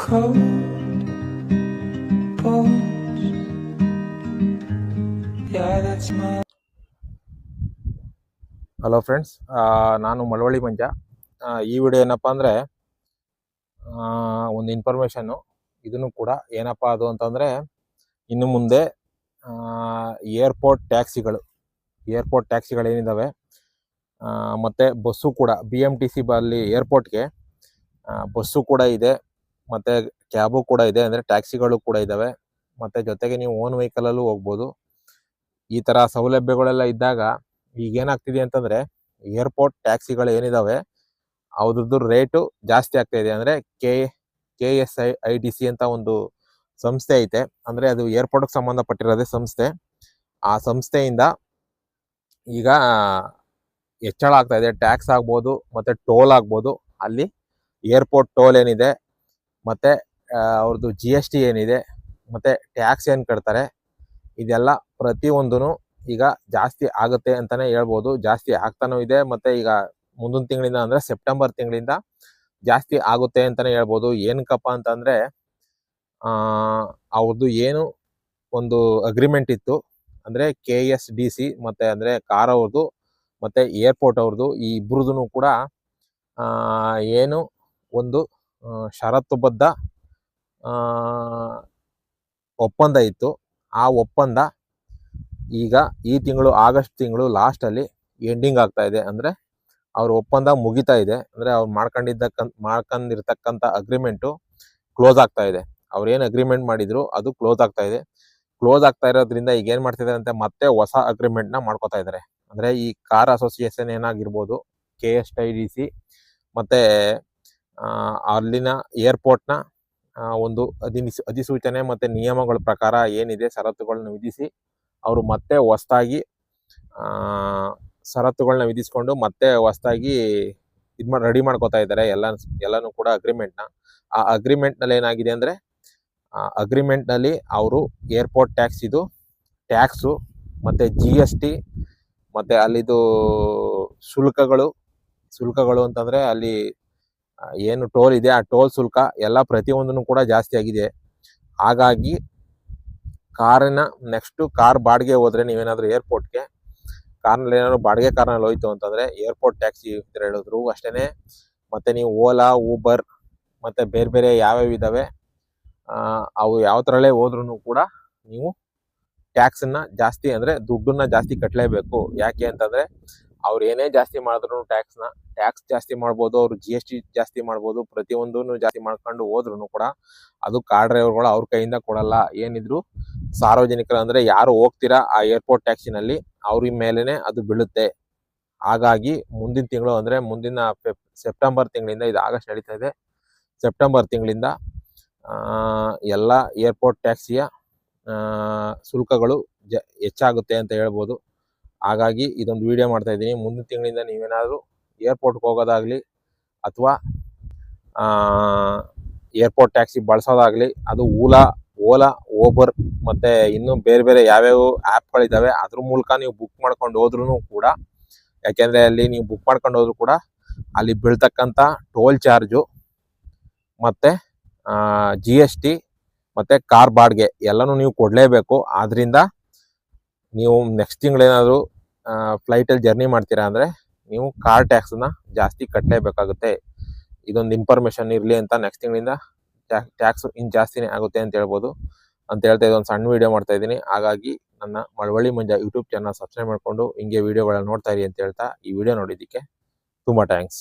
cold pose. Yeah, that's my. Hello friends, ನಾನು ಮಳವಳ್ಳಿ ಮಂಜ. ಈ video ಏನಪ್ಪ ಅಂದರೆ ಒಂದು ಇನ್ಫಾರ್ಮೇಷನ್ನು. ಇದನ್ನು ಕೂಡ ಏನಪ್ಪ ಅದು ಅಂತಂದರೆ, ಇನ್ನು ಮುಂದೆ ಏರ್ಪೋರ್ಟ್ ಟ್ಯಾಕ್ಸಿಗಳೇನಿದ್ದಾವೆ ಮತ್ತು ಬಸ್ಸು ಕೂಡ BMTC ಅಲ್ಲಿ ಏರ್ಪೋರ್ಟ್ಗೆ ಬಸ್ಸು ಕೂಡ ಇದೆ, ಮತ್ತು ಕ್ಯಾಬು ಕೂಡ ಇದೆ, ಅಂದರೆ ಟ್ಯಾಕ್ಸಿಗಳು ಕೂಡ ಇದ್ದಾವೆ. ಮತ್ತು ಜೊತೆಗೆ ನೀವು ಓನ್ ವೆಹಿಕಲಲ್ಲೂ ಹೋಗ್ಬೋದು. ಈ ಥರ ಸೌಲಭ್ಯಗಳೆಲ್ಲ ಇದ್ದಾಗ ಈಗೇನಾಗ್ತಿದೆ ಅಂತಂದರೆ, ಏರ್ಪೋರ್ಟ್ ಟ್ಯಾಕ್ಸಿಗಳು ಏನಿದ್ದಾವೆ ಅವ್ರದ್ದು ರೇಟು ಜಾಸ್ತಿ ಆಗ್ತಾ ಇದೆ. ಅಂದರೆ KSIDC ಅಂತ ಒಂದು ಸಂಸ್ಥೆ ಐತೆ, ಅಂದರೆ ಅದು ಏರ್ಪೋರ್ಟ್ಗೆ ಸಂಬಂಧಪಟ್ಟಿರೋದೇ ಸಂಸ್ಥೆ. ಆ ಸಂಸ್ಥೆಯಿಂದ ಈಗ ಹೆಚ್ಚಳ ಆಗ್ತಾ ಇದೆ. ಟ್ಯಾಕ್ಸ್ ಆಗ್ಬೋದು ಮತ್ತು ಟೋಲ್ ಆಗ್ಬೋದು. ಅಲ್ಲಿ ಏರ್ಪೋರ್ಟ್ ಟೋಲ್ ಏನಿದೆ, ಮತ್ತು ಅವ್ರದ್ದು GST ಏನಿದೆ, ಮತ್ತು ಟ್ಯಾಕ್ಸ್ ಏನು ಕಟ್ತಾರೆ, ಇದೆಲ್ಲ ಪ್ರತಿಯೊಂದೂ ಈಗ ಜಾಸ್ತಿ ಆಗುತ್ತೆ ಅಂತಲೇ ಹೇಳ್ಬೋದು. ಜಾಸ್ತಿ ಆಗ್ತಾನೂ ಇದೆ, ಮತ್ತು ಈಗ ಮುಂದಿನ ತಿಂಗಳಿಂದ ಅಂದರೆ ಸೆಪ್ಟೆಂಬರ್ ತಿಂಗಳಿಂದ ಜಾಸ್ತಿ ಆಗುತ್ತೆ ಅಂತಲೇ ಹೇಳ್ಬೋದು. ಏನಕ್ಕಪ್ಪ ಅಂತಂದರೆ, ಅವ್ರದ್ದು ಏನು ಒಂದು ಅಗ್ರಿಮೆಂಟ್ ಇತ್ತು, ಅಂದರೆ KSDC ಮತ್ತು ಅಂದರೆ ಕಾರ್ ಅವ್ರದ್ದು ಮತ್ತು ಏರ್ಪೋರ್ಟ್ ಅವ್ರದ್ದು ಈ ಇಬ್ಬರದ್ದು ಕೂಡ ಏನು ಒಂದು ಷರತ್ತುಬದ್ಧ ಒಪ್ಪಂದ ಇತ್ತು. ಆ ಒಪ್ಪಂದ ಈಗ ಈ ತಿಂಗಳು ಆಗಸ್ಟ್ ತಿಂಗಳು ಲಾಸ್ಟಲ್ಲಿ ಎಂಡಿಂಗ್ ಆಗ್ತಾ ಇದೆ. ಅಂದರೆ ಅವ್ರ ಒಪ್ಪಂದ ಮುಗಿತಾ ಇದೆ, ಅಂದರೆ ಅವ್ರು ಮಾಡ್ಕೊಂಡಿರ್ತಕ್ಕಂಥ ಅಗ್ರಿಮೆಂಟು ಕ್ಲೋಸ್ ಆಗ್ತಾ ಇದೆ. ಅವ್ರೇನು ಅಗ್ರಿಮೆಂಟ್ ಮಾಡಿದ್ರು ಅದು ಕ್ಲೋಸ್ ಆಗ್ತಾ ಇದೆ. ಕ್ಲೋಸ್ ಆಗ್ತಾ ಇರೋದ್ರಿಂದ ಈಗ ಏನು ಮಾಡ್ತಿದ್ದಾರೆ ಅಂತ ಮತ್ತೆ ಹೊಸ ಅಗ್ರಿಮೆಂಟ್ನ ಮಾಡ್ಕೋತಾ ಇದ್ದಾರೆ. ಅಂದರೆ ಈ ಕಾರ್ ಅಸೋಸಿಯೇಷನ್ ಏನಾಗಿರ್ಬೋದು, KSIDC ಮತ್ತು ಅಲ್ಲಿನ ಏರ್ಪೋರ್ಟ್ನ ಒಂದು ಅಧಿಸೂಚನೆ ಮತ್ತು ನಿಯಮಗಳ ಪ್ರಕಾರ ಏನಿದೆ ಷರತ್ತುಗಳನ್ನ ವಿಧಿಸಿ ಅವರು ಮತ್ತೆ ಹೊಸದಾಗಿ ಷರತ್ತುಗಳನ್ನ ವಿಧಿಸ್ಕೊಂಡು ಮತ್ತೆ ಹೊಸದಾಗಿ ರೆಡಿ ಮಾಡ್ಕೋತಾ ಇದ್ದಾರೆ ಎಲ್ಲನೂ ಕೂಡ ಅಗ್ರಿಮೆಂಟ್ನ. ಆ ಅಗ್ರಿಮೆಂಟ್ನಲ್ಲಿ ಏನಾಗಿದೆ ಅಂದರೆ, ಅಗ್ರಿಮೆಂಟ್ನಲ್ಲಿ ಅವರು ಏರ್ಪೋರ್ಟ್ ಟ್ಯಾಕ್ಸು ಮತ್ತು GST ಮತ್ತು ಅಲ್ಲಿದು ಶುಲ್ಕಗಳು ಅಂತಂದರೆ ಅಲ್ಲಿ ಏನು ಟೋಲ್ ಇದೆ ಆ ಟೋಲ್ ಶುಲ್ಕ ಎಲ್ಲ ಪ್ರತಿಯೊಂದೂ ಕೂಡ ಜಾಸ್ತಿ ಆಗಿದೆ. ಹಾಗಾಗಿ ನೆಕ್ಸ್ಟು ಕಾರ್ ಬಾಡಿಗೆ ಹೋದರೆ, ನೀವೇನಾದರೂ ಏರ್ಪೋರ್ಟ್ಗೆ ಕಾರ್ನಲ್ಲಿ ಏನಾದ್ರು ಬಾಡಿಗೆ ಕಾರ್ನಲ್ಲಿ ಹೋಯ್ತು ಅಂತಂದರೆ ಏರ್ಪೋರ್ಟ್ ಟ್ಯಾಕ್ಸಿ ಹೇಳಿದ್ರು ಅಷ್ಟೇ. ಮತ್ತು ನೀವು ಓಲಾ, ಊಬರ್ ಮತ್ತು ಬೇರೆ ಬೇರೆ ಯಾವ್ಯಾವ ಇದ್ದಾವೆ ಅವು ಯಾವ ಥರಲ್ಲೇ ಹೋದ್ರೂ ಕೂಡ ನೀವು ಟ್ಯಾಕ್ಸನ್ನು ಜಾಸ್ತಿ, ಅಂದರೆ ದುಡ್ಡನ್ನ ಜಾಸ್ತಿ ಕಟ್ಟಲೇಬೇಕು. ಯಾಕೆ ಅಂತಂದರೆ ಅವ್ರು ಏನೇ ಜಾಸ್ತಿ ಮಾಡಿದ್ರು ಟ್ಯಾಕ್ಸ್ ಜಾಸ್ತಿ ಮಾಡ್ಬೋದು, ಅವರು GST ಜಾಸ್ತಿ ಮಾಡ್ಬೋದು, ಪ್ರತಿಯೊಂದೂ ಜಾಸ್ತಿ ಮಾಡ್ಕೊಂಡು ಹೋದ್ರೂ ಕೂಡ ಅದು ಕಾರ್ ಡ್ರೈವರ್ಗಳು ಅವ್ರ ಕೈಯಿಂದ ಕೊಡಲ್ಲ. ಏನಿದ್ರು ಸಾರ್ವಜನಿಕರು, ಅಂದರೆ ಯಾರು ಹೋಗ್ತೀರಾ ಆ ಏರ್ಪೋರ್ಟ್ ಟ್ಯಾಕ್ಸಿನಲ್ಲಿ ಅವ್ರ ಮೇಲೇ ಅದು ಬೀಳುತ್ತೆ. ಹಾಗಾಗಿ ಮುಂದಿನ ತಿಂಗಳು, ಅಂದರೆ ಮುಂದಿನ ಸೆಪ್ಟೆಂಬರ್ ತಿಂಗಳಿಂದ, ಇದು ಆಗಸ್ಟ್ ನಡೀತಾ ಇದೆ, ಸೆಪ್ಟೆಂಬರ್ ತಿಂಗಳಿಂದ ಎಲ್ಲ ಏರ್ಪೋರ್ಟ್ ಟ್ಯಾಕ್ಸಿಯ ಶುಲ್ಕಗಳು ಹೆಚ್ಚಾಗುತ್ತೆ ಅಂತ ಹೇಳ್ಬೋದು. ಹಾಗಾಗಿ ಇದೊಂದು ವಿಡಿಯೋ ಮಾಡ್ತಾ ಇದ್ದೀನಿ. ಮುಂದಿನ ತಿಂಗಳಿಂದ ನೀವೇನಾದರೂ ಏರ್ಪೋರ್ಟ್ಗೆ ಹೋಗೋದಾಗಲಿ ಅಥವಾ ಏರ್ಪೋರ್ಟ್ ಟ್ಯಾಕ್ಸಿ ಬಳಸೋದಾಗಲಿ, ಅದು ಓಲಾ, ಊಬರ್ ಮತ್ತು ಇನ್ನೂ ಬೇರೆ ಬೇರೆ ಯಾವ್ಯಾವ ಆ್ಯಪ್ಗಳಿದ್ದಾವೆ ಅದ್ರ ಮೂಲಕ ನೀವು ಬುಕ್ ಮಾಡ್ಕೊಂಡು ಹೋದ್ರೂ ಕೂಡ, ಯಾಕೆಂದರೆ ಅಲ್ಲಿ ನೀವು ಬುಕ್ ಮಾಡ್ಕೊಂಡು ಹೋದ್ರೂ ಕೂಡ ಅಲ್ಲಿ ಬೀಳ್ತಕ್ಕಂಥ ಟೋಲ್ ಚಾರ್ಜು ಮತ್ತು GST ಮತ್ತು ಕಾರ್ ಬಾಡಿಗೆ ಎಲ್ಲನೂ ನೀವು ಕೊಡಲೇಬೇಕು. ಆದ್ದರಿಂದ ನೀವು ನೆಕ್ಸ್ಟ್ ತಿಂಗಳೇನಾದರೂ ಫ್ಲೈಟಲ್ಲಿ ಜರ್ನಿ ಮಾಡ್ತೀರಾ ಅಂದರೆ ನೀವು ಕಾರ್ ಟ್ಯಾಕ್ಸನ್ನ ಜಾಸ್ತಿ ಕಟ್ಟಲೇಬೇಕಾಗುತ್ತೆ. ಇದೊಂದು ಇನ್ಫಾರ್ಮೇಷನ್ ಇರಲಿ ಅಂತ ನೆಕ್ಸ್ಟ್ ತಿಂಗಳಿಂದ ಟ್ಯಾಕ್ಸ್ ಇನ್ನು ಜಾಸ್ತಿನೇ ಆಗುತ್ತೆ ಅಂತ ಹೇಳ್ಬೋದು ಅಂತ ಹೇಳ್ತಾ ಇದೊಂದು ಸಣ್ಣ ವೀಡಿಯೋ ಮಾಡ್ತಾ ಇದ್ದೀನಿ. ಹಾಗಾಗಿ ನನ್ನ ಮಳವಳ್ಳಿ ಮಂಜ ಯೂಟ್ಯೂಬ್ ಚಾನಲ್ ಸಬ್ಸ್ಕ್ರೈಬ್ ಮಾಡಿಕೊಂಡು ಹಿಂಗೆ ವೀಡಿಯೋಗಳನ್ನ ನೋಡ್ತಾ ಇರಿ ಅಂತ ಹೇಳ್ತಾ ಈ ವಿಡಿಯೋ ನೋಡಿದ್ದಕ್ಕೆ ತುಂಬ ಥ್ಯಾಂಕ್ಸ್.